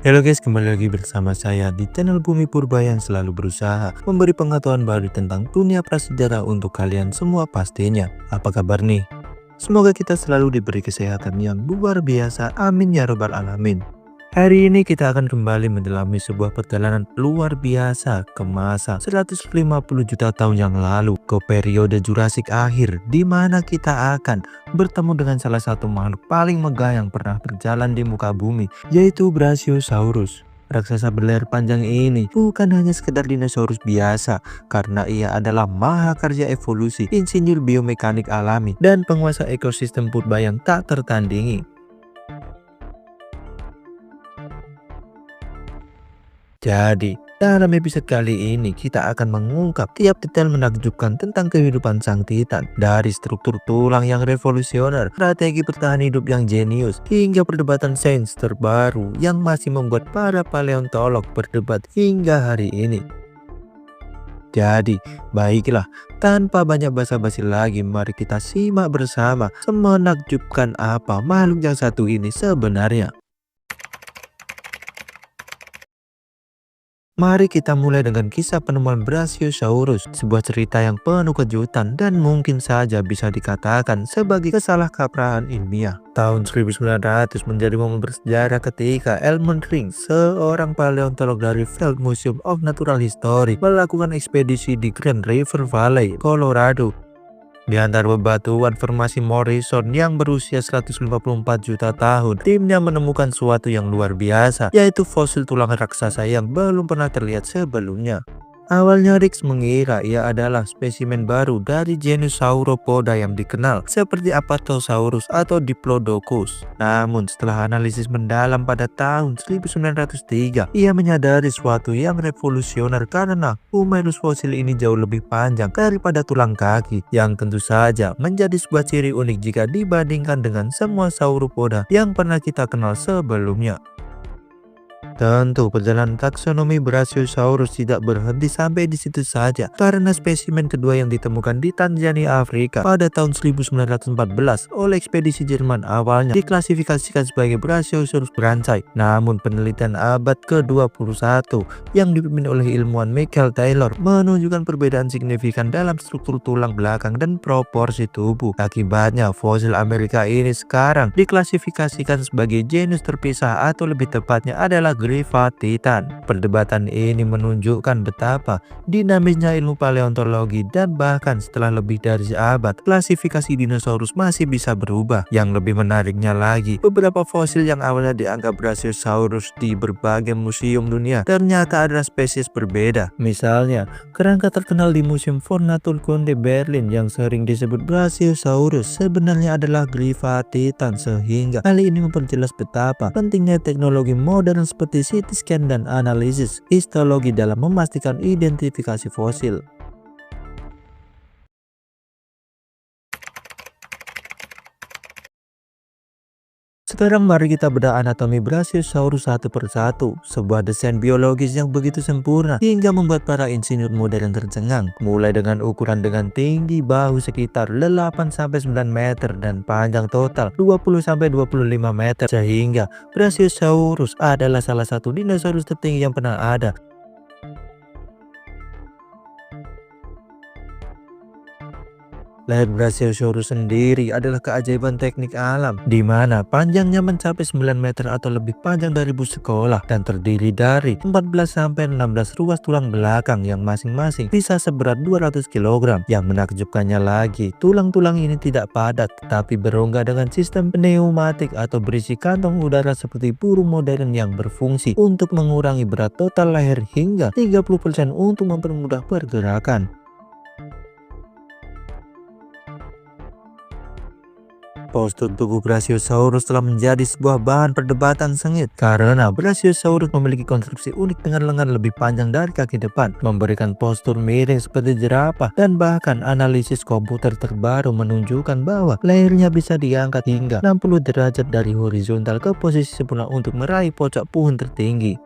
Halo guys, kembali lagi bersama saya di channel Bumi Purba yang selalu berusaha memberi pengetahuan baru tentang dunia prasejarah untuk kalian semua pastinya. Apa kabar nih? Semoga kita selalu diberi kesehatan yang luar biasa, amin ya robbal alamin. Hari ini kita akan kembali mendalami sebuah perjalanan luar biasa ke masa 150 juta tahun yang lalu, ke periode Jurassik akhir, di mana kita akan bertemu dengan salah satu makhluk paling megah yang pernah berjalan di muka bumi, yaitu Brachiosaurus. Raksasa berlayar panjang ini bukan hanya sekedar dinosaurus biasa, karena ia adalah mahakarya evolusi, insinyur biomekanik alami, dan penguasa ekosistem purba yang tak tertandingi. Jadi, dalam episode kali ini kita akan mengungkap tiap detail menakjubkan tentang kehidupan sang titan, dari struktur tulang yang revolusioner, strategi bertahan hidup yang jenius, hingga perdebatan sains terbaru yang masih membuat para paleontolog berdebat hingga hari ini. Jadi, baiklah, tanpa banyak basa-basi lagi, mari kita simak bersama semenakjubkan apa makhluk yang satu ini sebenarnya. Mari kita mulai dengan kisah penemuan Brachiosaurus, sebuah cerita yang penuh kejutan dan mungkin saja bisa dikatakan sebagai kesalahkaprahan ilmiah. Tahun 1900 menjadi momen bersejarah ketika Elmond Ring, seorang paleontolog dari Field Museum of Natural History, melakukan ekspedisi di Grand River Valley, Colorado. Di antara bebatuan formasi Morrison yang berusia 154 juta tahun, timnya menemukan sesuatu yang luar biasa, yaitu fosil tulang raksasa yang belum pernah terlihat sebelumnya. Awalnya Riggs mengira ia adalah spesimen baru dari genus Sauropoda yang dikenal seperti Apatosaurus atau Diplodocus. Namun setelah analisis mendalam pada tahun 1903, ia menyadari sesuatu yang revolusioner karena humerus fosil ini jauh lebih panjang daripada tulang kaki, yang tentu saja menjadi sebuah ciri unik jika dibandingkan dengan semua Sauropoda yang pernah kita kenal sebelumnya. Tentu, perjalanan taksonomi Brachiosaurus tidak berhenti sampai di situ saja, karena spesimen kedua yang ditemukan di Tanzania, Afrika pada tahun 1914 oleh ekspedisi Jerman awalnya diklasifikasikan sebagai Brachiosaurus brancai. Namun penelitian abad ke-21 yang dipimpin oleh ilmuwan Michael Taylor menunjukkan perbedaan signifikan dalam struktur tulang belakang dan proporsi tubuh. Akibatnya, fosil Amerika ini sekarang diklasifikasikan sebagai genus terpisah, atau lebih tepatnya adalah Grypha Titan. Perdebatan ini menunjukkan betapa dinamisnya ilmu paleontologi, dan bahkan setelah lebih dari seabad, klasifikasi dinosaurus masih bisa berubah. Yang lebih menariknya lagi, beberapa fosil yang awalnya dianggap Brachiosaurus di berbagai museum dunia ternyata adalah spesies berbeda. Misalnya, kerangka terkenal di Museum for Naturkunde Berlin yang sering disebut Brachiosaurus sebenarnya adalah Grypha Titan, sehingga hal ini memperjelas betapa pentingnya teknologi modern seperti CT scan dan analisis histologi dalam memastikan identifikasi fosil. Sekarang mari kita bedah anatomi Brachiosaurus satu persatu, sebuah desain biologis yang begitu sempurna hingga membuat para insinyur modern tercengang. Mulai dengan ukuran dengan tinggi bahu sekitar 8-9 meter dan panjang total 20-25 meter, sehingga Brachiosaurus adalah salah satu dinosaurus tertinggi yang pernah ada. Leher Brachiosaurus sendiri adalah keajaiban teknik alam, di mana panjangnya mencapai 9 meter atau lebih panjang dari bus sekolah, dan terdiri dari 14-16 ruas tulang belakang yang masing-masing bisa seberat 200 kg. Yang menakjubkannya lagi, tulang-tulang ini tidak padat, tetapi berongga dengan sistem pneumatik atau berisi kantong udara seperti burung modern yang berfungsi untuk mengurangi berat total leher hingga 30% untuk mempermudah pergerakan. Postur tubuh Brachiosaurus telah menjadi sebuah bahan perdebatan sengit, karena Brachiosaurus memiliki konstruksi unik dengan lengan lebih panjang dari kaki depan, memberikan postur miring seperti jerapah, dan bahkan analisis komputer terbaru menunjukkan bahwa lehernya bisa diangkat hingga 60 derajat dari horizontal ke posisi sempurna untuk meraih pojok pohon tertinggi.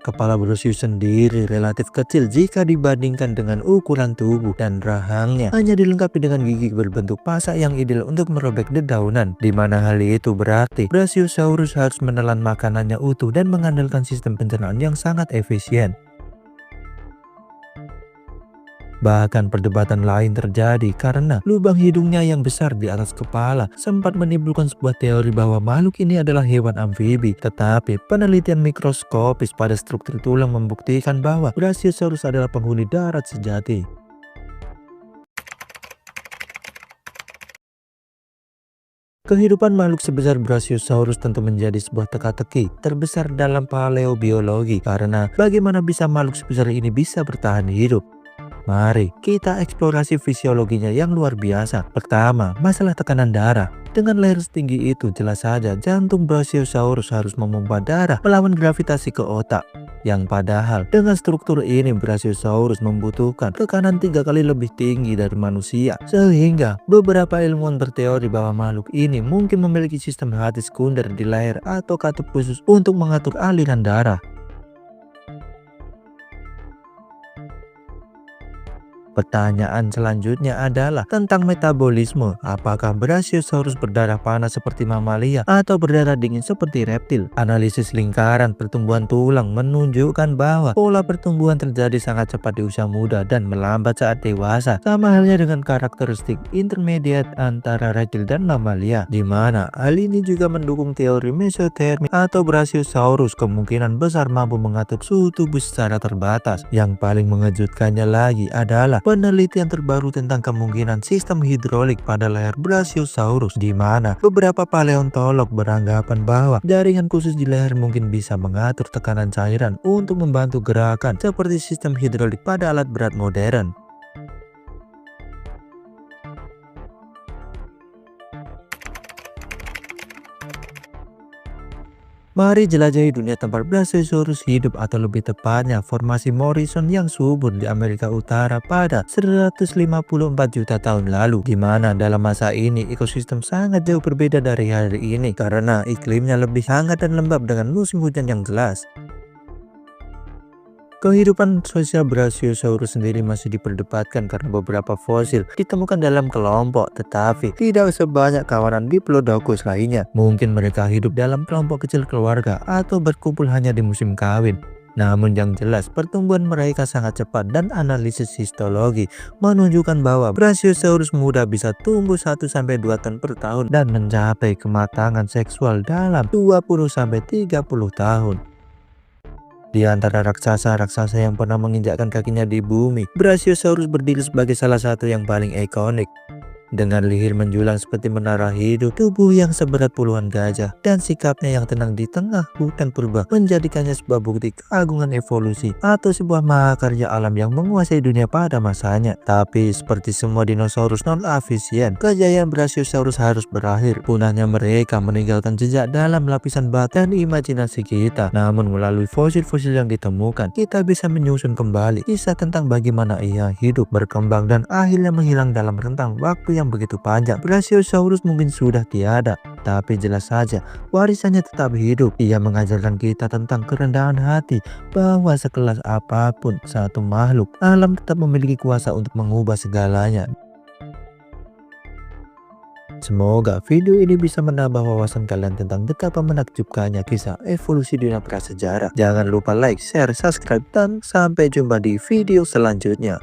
Kepala Brasius sendiri relatif kecil jika dibandingkan dengan ukuran tubuh dan rahangnya hanya dilengkapi dengan gigi berbentuk pasak yang ideal untuk merobek dedaunan, di mana hal itu berarti Brachiosaurus harus menelan makanannya utuh dan mengandalkan sistem pencernaan yang sangat efisien. Bahkan perdebatan lain terjadi karena lubang hidungnya yang besar di atas kepala sempat menimbulkan sebuah teori bahwa makhluk ini adalah hewan amfibi. Tetapi penelitian mikroskopis pada struktur tulang membuktikan bahwa Brachiosaurus adalah penghuni darat sejati. Kehidupan makhluk sebesar Brachiosaurus tentu menjadi sebuah teka-teki terbesar dalam paleobiologi, karena bagaimana bisa makhluk sebesar ini bisa bertahan hidup? Mari kita eksplorasi fisiologinya yang luar biasa. Pertama, masalah tekanan darah. Dengan leher setinggi itu, jelas saja jantung Brachiosaurus harus memompa darah melawan gravitasi ke otak. Yang padahal dengan struktur ini Brachiosaurus membutuhkan tekanan 3 kali lebih tinggi dari manusia. Sehingga beberapa ilmuwan berteori bahwa makhluk ini mungkin memiliki sistem hati sekunder di leher atau katup khusus untuk mengatur aliran darah. Pertanyaan selanjutnya adalah tentang metabolisme. Apakah Brachiosaurus berdarah panas seperti mamalia atau berdarah dingin seperti reptil? Analisis lingkaran pertumbuhan tulang menunjukkan bahwa pola pertumbuhan terjadi sangat cepat di usia muda dan melambat saat dewasa, sama halnya dengan karakteristik intermediate antara reptil dan mamalia, di mana hal ini juga mendukung teori mesotermi atau Brachiosaurus kemungkinan besar mampu mengatur suhu tubuh secara terbatas. Yang paling mengejutkannya lagi adalah penelitian terbaru tentang kemungkinan sistem hidrolik pada leher Brachiosaurus, di mana beberapa paleontolog beranggapan bahwa jaringan khusus di leher mungkin bisa mengatur tekanan cairan untuk membantu gerakan seperti sistem hidrolik pada alat berat modern. Mari jelajahi dunia tempat Brachiosaurus hidup, atau lebih tepatnya formasi Morrison yang subur di Amerika Utara pada 154 juta tahun lalu, di mana dalam masa ini ekosistem sangat jauh berbeda dari hari ini karena iklimnya lebih hangat dan lembab dengan musim hujan yang jelas. Kehidupan sosial Brachiosaurus sendiri masih diperdebatkan karena beberapa fosil ditemukan dalam kelompok, tetapi tidak sebanyak kawanan Diplodocus lainnya. Mungkin mereka hidup dalam kelompok kecil keluarga atau berkumpul hanya di musim kawin. Namun yang jelas pertumbuhan mereka sangat cepat dan analisis histologi menunjukkan bahwa Brachiosaurus muda bisa tumbuh 1-2 ton per tahun dan mencapai kematangan seksual dalam 20-30 tahun. Di antara raksasa-raksasa yang pernah menginjakkan kakinya di bumi, Brachiosaurus berdiri sebagai salah satu yang paling ikonik. Dengan leher menjulang seperti menara hidup, tubuh yang seberat puluhan gajah, dan sikapnya yang tenang di tengah hutan purba menjadikannya sebuah bukti keagungan evolusi atau sebuah mahakarya alam yang menguasai dunia pada masanya. Tapi seperti semua dinosaurus non-efisien, kejayaan Brachiosaurus harus berakhir. Punahnya mereka meninggalkan jejak dalam lapisan batu dan imajinasi kita. Namun melalui fosil-fosil yang ditemukan, kita bisa menyusun kembali kisah tentang bagaimana ia hidup, berkembang, dan akhirnya menghilang dalam rentang waktu yang begitu panjang. Brachiosaurus mungkin sudah tiada, tapi jelas saja warisannya tetap hidup. Ia mengajarkan kita tentang kerendahan hati, bahwa sekelas apapun satu makhluk, alam tetap memiliki kuasa untuk mengubah segalanya. Semoga video ini bisa menambah wawasan kalian tentang betapa menakjubkannya kisah evolusi dunia prasejarah. Jangan lupa like, share, subscribe, dan sampai jumpa di video selanjutnya.